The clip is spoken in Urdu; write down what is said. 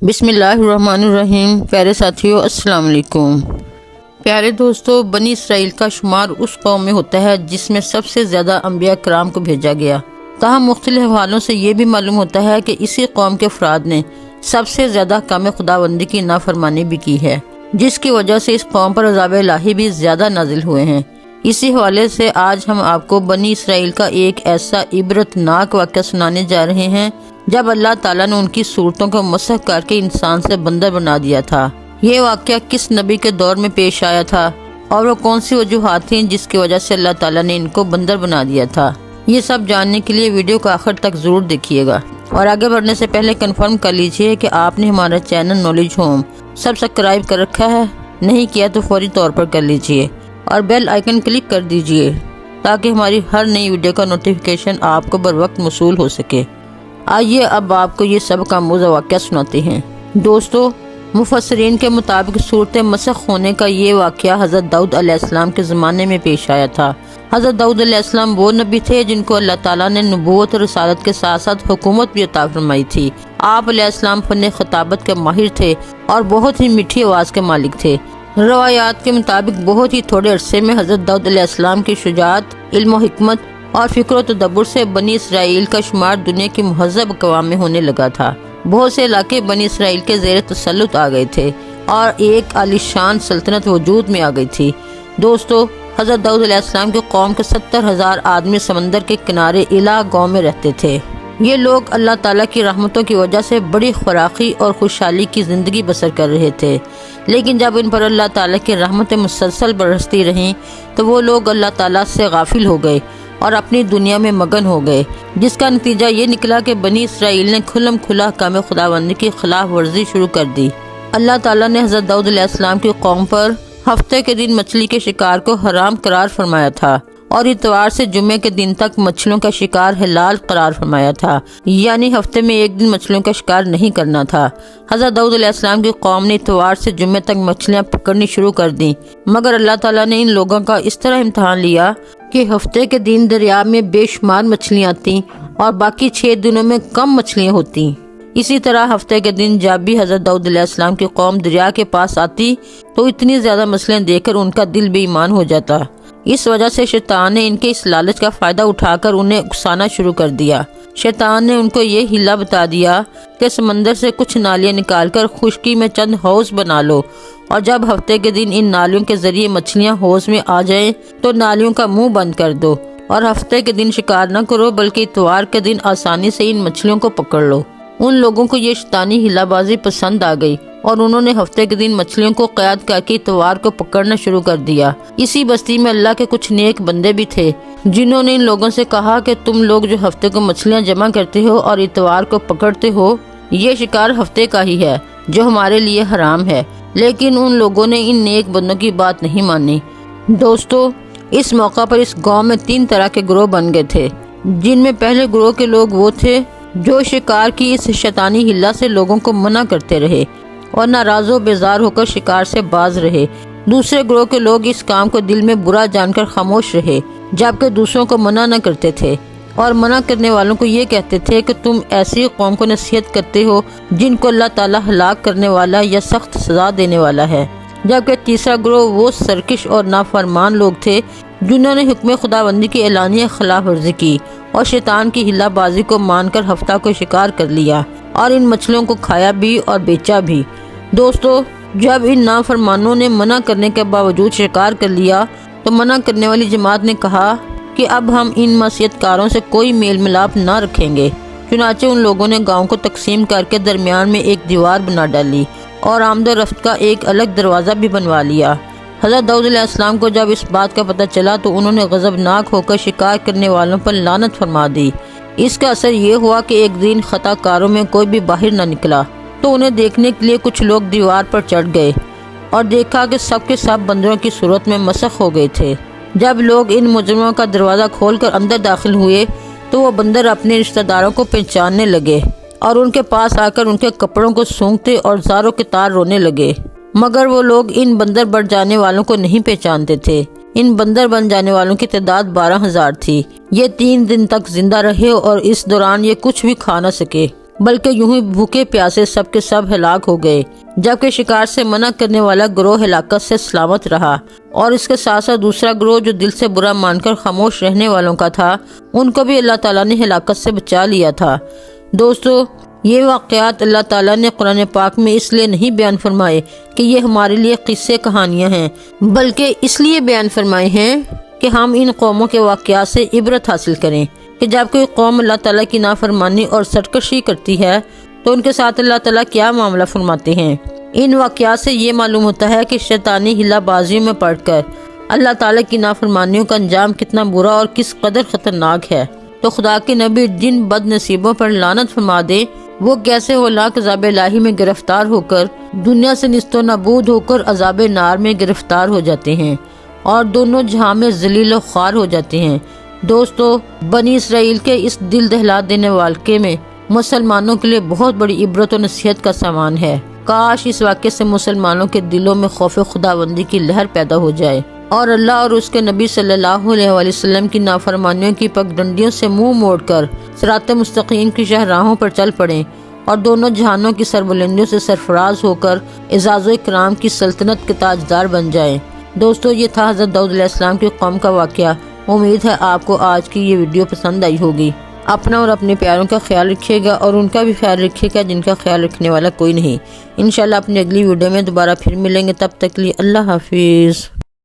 بسم اللہ الرحمن الرحیم۔ پیارے ساتھیوں، السلام علیکم۔ پیارے دوستو، بنی اسرائیل کا شمار اس قوم میں ہوتا ہے جس میں سب سے زیادہ انبیاء کرام کو بھیجا گیا۔ تاہم مختلف حوالوں سے یہ بھی معلوم ہوتا ہے کہ اسی قوم کے افراد نے سب سے زیادہ کام خداوندی کی نافرمانی بھی کی ہے، جس کی وجہ سے اس قوم پر عذاب الہی بھی زیادہ نازل ہوئے ہیں۔ اسی حوالے سے آج ہم آپ کو بنی اسرائیل کا ایک ایسا عبرت ناک واقعہ سنانے جا رہے ہیں جب اللہ تعالیٰ نے ان کی صورتوں کو مسخ کر کے انسان سے بندر بنا دیا تھا۔ یہ واقعہ کس نبی کے دور میں پیش آیا تھا اور وہ کون سی وجوہات تھیں جس کی وجہ سے اللہ تعالیٰ نے ان کو بندر بنا دیا تھا، یہ سب جاننے کے لیے ویڈیو کو آخر تک ضرور دیکھیے گا۔ اور آگے بڑھنے سے پہلے کنفرم کر لیجئے کہ آپ نے ہمارا چینل نالج ہوم سبسکرائب کر رکھا ہے، نہیں کیا تو فوری طور پر کر لیجئے اور بیل آئیکن کلک کر دیجئے تاکہ ہماری ہر نئی ویڈیو کا نوٹیفیکیشن آپ کو بر وقت موصول ہو سکے۔ آئیے اب آپ کو یہ سب کا موزہ واقعہ سناتے ہیں۔ دوستو، مفسرین کے مطابق صورت مسخ ہونے کا یہ واقعہ حضرت داؤد علیہ السلام کے زمانے میں پیش آیا تھا۔ حضرت داؤد علیہ السلام وہ نبی تھے جن کو اللہ تعالیٰ نے نبوت اور رسالت کے ساتھ ساتھ حکومت بھی عطا فرمائی تھی۔ آپ علیہ السلام فن خطابت کے ماہر تھے اور بہت ہی میٹھی آواز کے مالک تھے۔ روایات کے مطابق بہت ہی تھوڑے عرصے میں حضرت داؤد علیہ السلام کی شجاعت، علم و حکمت اور فکر و تدبر سے بنی اسرائیل کا شمار دنیا کی مہذب اقوام میں ہونے لگا تھا۔ بہت سے علاقے بنی اسرائیل کے زیر تسلط آ گئے تھے اور ایک عالیشان سلطنت وجود میں آ گئی تھی۔ دوستو، حضرت داؤد علیہ السلام کی قوم کے 70,000 آدمی سمندر کے کنارے الہ گاؤں میں رہتے تھے۔ یہ لوگ اللہ تعالیٰ کی رحمتوں کی وجہ سے بڑی خوراکی اور خوشحالی کی زندگی بسر کر رہے تھے، لیکن جب ان پر اللہ تعالیٰ کی رحمتیں مسلسل برستی رہیں تو وہ لوگ اللہ تعالیٰ سے غافل ہو گئے اور اپنی دنیا میں مگن ہو گئے، جس کا نتیجہ یہ نکلا کہ بنی اسرائیل نے کھلم کھلا کام خداوندی کی خلاف ورزی شروع کر دی۔ اللہ تعالیٰ نے حضرت داؤد علیہ السلام کی قوم پر ہفتے کے دن مچھلی کے شکار کو حرام قرار فرمایا تھا اور اتوار سے جمعے کے دن تک مچھلیوں کا شکار حلال قرار فرمایا تھا، یعنی ہفتے میں ایک دن مچھلیوں کا شکار نہیں کرنا تھا۔ حضرت داؤد علیہ السلام کی قوم نے اتوار سے جمعے تک مچھلیاں پکڑنی شروع کر دیں، مگر اللہ تعالیٰ نے ان لوگوں کا اس طرح امتحان لیا کہ ہفتے کے دن دریا میں بے شمار مچھلیاں آتی اور باقی 6 دنوں میں کم مچھلیاں ہوتی۔ اسی طرح ہفتے کے دن جب بھی حضرت داؤد علیہ السلام کی قوم دریا کے پاس آتی تو اتنی زیادہ مچھلیاں دیکھ کر ان کا دل بے ایمان ہو جاتا۔ اس وجہ سے شیطان نے ان کے اس لالچ کا فائدہ اٹھا کر انہیں اکسانا شروع کر دیا۔ شیطان نے ان کو یہ ہیلا بتا دیا کہ سمندر سے کچھ نالیاں نکال کر خشکی میں چند حوض بنا لو، اور جب ہفتے کے دن ان نالیوں کے ذریعے مچھلیاں حوض میں آ جائیں تو نالیوں کا منہ بند کر دو اور ہفتے کے دن شکار نہ کرو بلکہ اتوار کے دن آسانی سے ان مچھلیوں کو پکڑ لو۔ ان لوگوں کو یہ شیطانی ہیلا بازی پسند آ گئی اور انہوں نے ہفتے کے دن مچھلیوں کو قید کر کے اتوار کو پکڑنا شروع کر دیا۔ اسی بستی میں اللہ کے کچھ نیک بندے بھی تھے جنہوں نے ان لوگوں سے کہا کہ تم لوگ جو ہفتے کو مچھلیاں جمع کرتے ہو اور اتوار کو پکڑتے ہو، یہ شکار ہفتے کا ہی ہے جو ہمارے لیے حرام ہے، لیکن ان لوگوں نے ان نیک بندوں کی بات نہیں مانی۔ دوستو، اس موقع پر اس گاؤں میں 3 طرح کے گروہ بن گئے تھے، جن میں پہلے گروہ کے لوگ وہ تھے جو شکار کی اس شیطانی ہلا سے لوگوں کو منع کرتے رہے اور ناراض و بیزار ہو کر شکار سے باز رہے۔ دوسرے گروہ کے لوگ اس کام کو دل میں برا جان کر خاموش رہے، جبکہ دوسروں کو منع نہ کرتے تھے اور منع کرنے والوں کو یہ کہتے تھے کہ تم ایسی قوم کو نصیحت کرتے ہو جن کو اللہ تعالیٰ ہلاک کرنے والا یا سخت سزا دینے والا ہے۔ جبکہ تیسرا گروہ وہ سرکش اور نافرمان لوگ تھے جنہوں نے حکم خداوندی کی اعلانیہ خلاف ورزی کی اور شیطان کی ہلا بازی کو مان کر ہفتہ کو شکار کر لیا اور ان مچھلیوں کو کھایا بھی اور بیچا بھی۔ دوستو، جب ان نافرمانوں نے منع کرنے کے باوجود شکار کر لیا تو منع کرنے والی جماعت نے کہا کہ اب ہم ان معصیت کاروں سے کوئی میل ملاپ نہ رکھیں گے۔ چنانچہ ان لوگوں نے گاؤں کو تقسیم کر کے درمیان میں ایک دیوار بنا ڈالی اور آمد و رفت کا ایک الگ دروازہ بھی بنوا لیا۔ حضرت داؤد علیہ السلام کو جب اس بات کا پتہ چلا تو انہوں نے غضبناک ہو کر شکار کرنے والوں پر لعنت فرما دی۔ اس کا اثر یہ ہوا کہ ایک دن خطا کاروں میں کوئی بھی باہر نہ نکلا تو انہیں دیکھنے کے لیے کچھ لوگ دیوار پر چڑھ گئے اور دیکھا کہ سب کے سب بندروں کی صورت میں مسخ ہو گئے تھے۔ جب لوگ ان مجرموں کا دروازہ کھول کر اندر داخل ہوئے تو وہ بندر اپنے رشتہ داروں کو پہچاننے لگے اور ان کے پاس آ کر ان کے کپڑوں کو سونگھتے اور زاروں کے تار رونے لگے، مگر وہ لوگ ان بندر بن جانے والوں کو نہیں پہچانتے تھے۔ ان بندر بن جانے والوں کی تعداد 12,000 تھی۔ یہ 3 دن تک زندہ رہے اور اس دوران یہ کچھ بھی کھا نہ سکے۔ بلکہ یوں ہی بھوکے پیاسے سب کے سب ہلاک ہو گئے، جبکہ شکار سے منع کرنے والا گروہ ہلاکت سے سلامت رہا، اور اس کے ساتھ ساتھ دوسرا گروہ جو دل سے برا مان کر خاموش رہنے والوں کا تھا، ان کو بھی اللہ تعالیٰ نے ہلاکت سے بچا لیا تھا۔ دوستو، یہ واقعات اللہ تعالیٰ نے قرآن پاک میں اس لیے نہیں بیان فرمائے کہ یہ ہمارے لیے قصے کہانیاں ہیں، بلکہ اس لیے بیان فرمائے ہیں کہ ہم ان قوموں کے واقعات سے عبرت حاصل کریں کہ جب کوئی قوم اللہ تعالیٰ کی نافرمانی اور سرکشی کرتی ہے تو ان کے ساتھ اللہ تعالیٰ کیا معاملہ فرماتے ہیں۔ ان واقعات سے یہ معلوم ہوتا ہے کہ شیطانی ہلا بازیوں میں پڑھ کر اللہ تعالیٰ کی نافرمانیوں کا انجام کتنا برا اور کس قدر خطرناک ہے۔ تو خدا کے نبی جن بد نصیبوں پر لعنت فرما دے، وہ کیسے ہولناک عذاب الہی میں گرفتار ہو کر دنیا سے نیست و نابود ہو کر عذاب نار میں گرفتار ہو جاتے ہیں اور دونوں جہاں میں ذلیل و خوار ہو جاتے ہیں۔ دوستو، بنی اسرائیل کے اس دل دہلا دینے واقعے میں مسلمانوں کے لیے بہت بڑی عبرت و نصیحت کا سامان ہے۔ کاش اس واقعے سے مسلمانوں کے دلوں میں خوف خداوندی کی لہر پیدا ہو جائے اور اللہ اور اس کے نبی صلی اللہ علیہ وسلم کی نافرمانیوں کی پگڈنڈیوں سے منہ موڑ کر صراط مستقیم کی شاہراہوں پر چل پڑیں اور دونوں جہانوں کی سربلندیوں سے سرفراز ہو کر اعزاز و اکرام کی سلطنت کے تاجدار بن جائیں۔ دوستو، یہ تھا حضرت داؤد علیہ السلام کی قوم کا واقعہ۔ امید ہے آپ کو آج کی یہ ویڈیو پسند آئی ہوگی۔ اپنا اور اپنے پیاروں کا خیال رکھیے گا اور ان کا بھی خیال رکھیے گا جن کا خیال رکھنے والا کوئی نہیں۔ انشاءاللہ اپنی اگلی ویڈیو میں دوبارہ پھر ملیں گے، تب تک کے لیے اللہ حافظ۔